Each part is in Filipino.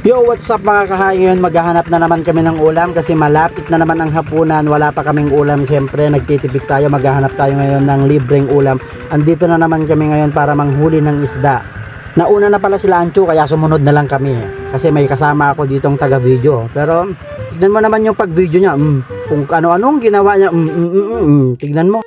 Yo, what's up mga kahay? Ngayon maghahanap na naman kami ng ulam kasi malapit na naman ang hapunan. Wala pa kaming ulam. Siyempre nagtitipid tayo. Maghahanap tayo ngayon ng libreng ulam. Andito na naman kami ngayon para manghuli ng isda. Nauna na pala sila Ancho kaya sumunod na lang kami. Kasi may kasama ako ditong taga video. Pero tignan mo naman yung pag video niya. Kung ano-anong ginawa niya. Tignan mo.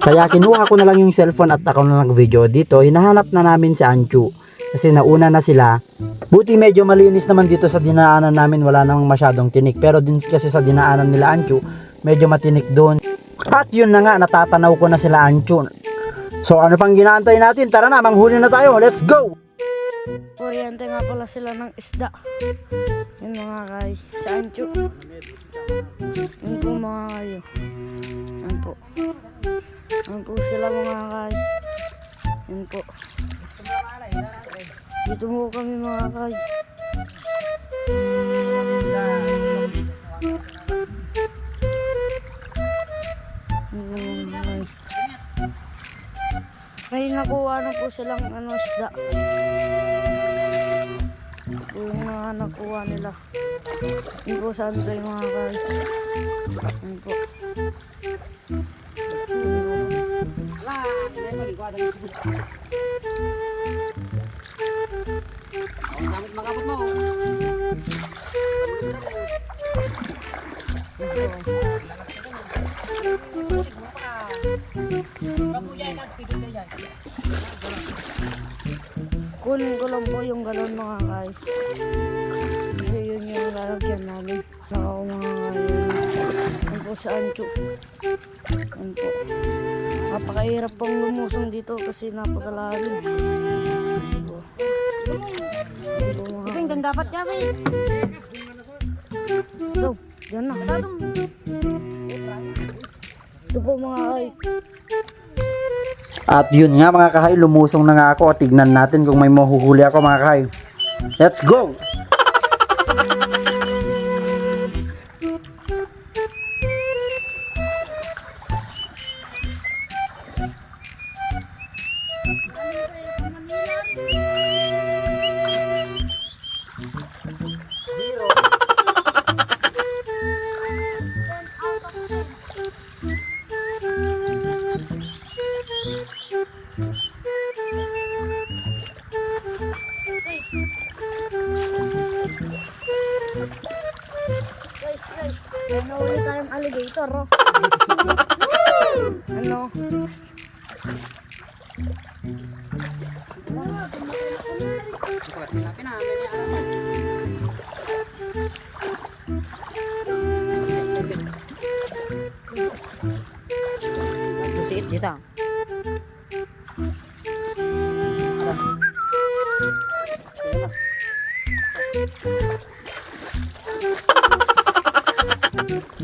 Kaya kinuha ko na lang yung cellphone at ako na nag-video dito. Hinahanap na namin si Ancho. Kasi nauna na sila. Buti medyo malinis naman dito sa dinaanan namin. Wala namang masyadong tinik. Pero din kasi sa dinaanan nila Ancho, medyo matinik doon. At yun na nga, natatanaw ko na sila Ancho. So ano pang ginaantay natin? Tara na, manghuli na tayo. Let's go! Kuryente nga pala sila ng isda. Yun mga kay. Sa Ancho. Yun po mga kayo. Yan po. Yan po sila mga kay. Yan po. Dito mo kami mga kay. May nakuha na po silang isda. Yung mga nakuha nila. Yun po saan tayo mga kay. Yun po. Magabot mo. Kunin ko lang po yung galon mga kay. Kasi yun yung lalagyan namin. Nakaw mga kay. Yan po sa Ancho. Yan po. Napakahirap pong lumusong dito kasi napakalalim. Yan po. Yan po mga kay. Ipin dapat kami. So, yan na. Ito po mga kay. At yun nga mga kahay, lumusong na nga ako. Tignan natin kung may mahuhuli ako mga kahay. Let's go! Guys, may nahuli tayong alligator, oh. Ano? Busit dito.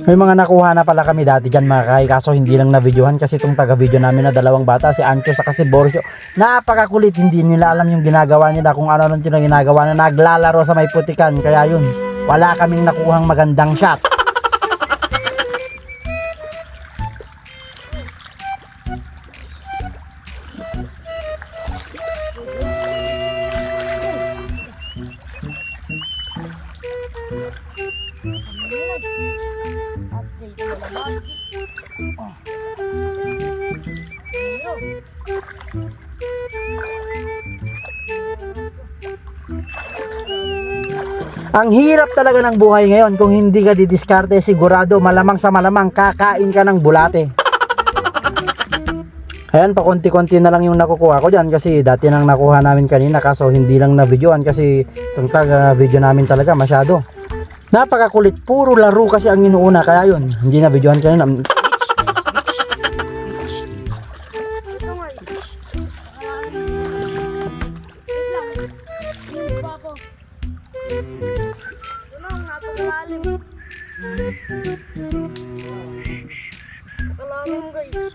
May mga nakuha na pala kami dati dyan mga kahay. Kaso hindi lang na-videohan kasi itong taga-video namin na dalawang bata, si Ancho sa si Borjo. Napakakulit, hindi nila alam yung ginagawa nila. Kung ano nung ginagawa na naglalaro sa may putikan. Kaya yun, wala kaming nakuhang magandang shot. Ang hirap talaga ng buhay ngayon. Kung hindi ka didiskarte, sigurado malamang sa malamang kakain ka ng bulate. Ayan, pa konti-konti na lang yung nakukuha ko dyan kasi dati nang nakuha namin kanina kaso hindi lang na-videoan kasi itong taga-video namin talaga masyado. Napakakulit, puro laro kasi ang inuuna kaya yun, hindi na-videoan kanina. Kalalim guys.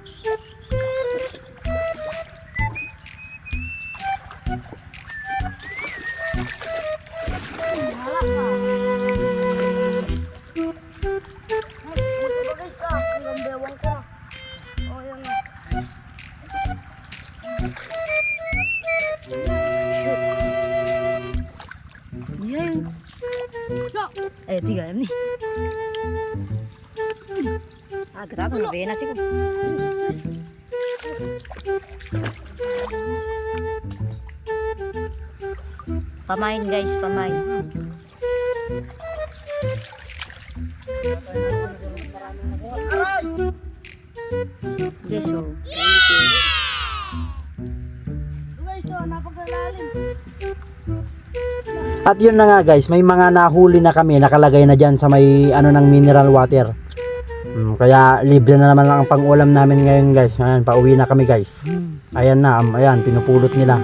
So, Tiga ni. Kita ako na bena sih ko. Pamain guys, pamain. Guys, so. guys, so, napakalalim. At yun na nga guys, may mga nahuli na kami nakalagay na dyan sa may ano ng mineral water. Kaya libre na naman lang ang pang-ulam namin ngayon guys. Ayan, pauwi na kami guys. Ayan na, ayan, pinupulot nila.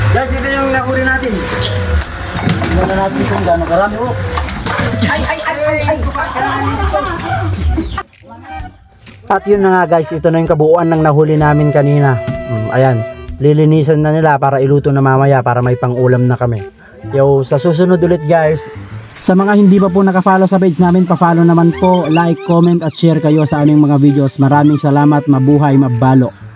Guys, ito yung nahuli natin. Tingnan na natin kung gaano karami. Oh. At yun na nga guys, ito na yung kabuuan ng nahuli namin kanina. Ayan, lilinisan na nila para iluto na mamaya para may pang-ulam na kami. Yo, sa susunod ulit guys. Sa mga hindi pa po naka-follow sa page namin, pa-follow naman po, like, comment at share kayo sa aming mga videos. Maraming salamat, mabuhay, mabalo.